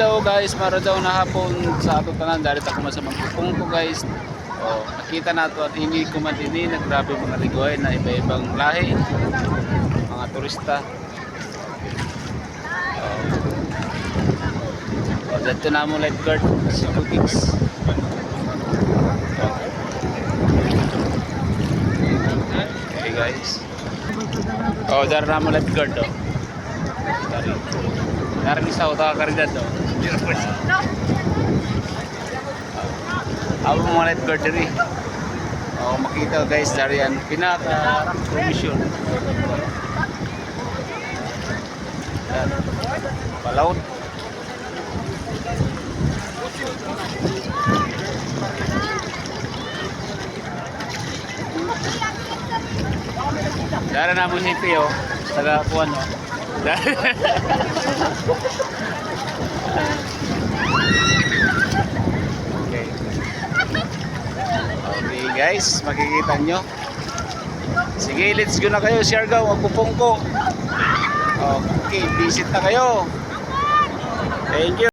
Hello guys, maro daw na hapon sa ato tanan dali ta kuma sa magpupong ko guys. Oh, nakita nato at hindi ko man dinhi naggrabe mga ligoy na iba-ibang lahi. Mga turista. Oh, dito na mo lifeguard sa Bukits. Okay guys. Oh, dar na mo lifeguard do. Dari. Dari sa utak karidad do. Ako mga lifeguard diri. Oh, makita guys dari yan pinaka provision. Palaut. Dara na mo hippie oh. Taga kuan oh. Okay. Okay guys, makikita nyo. Sige, let's go na kayo, Siargao, magpupong ko. Okay, visit na kayo. Thank you.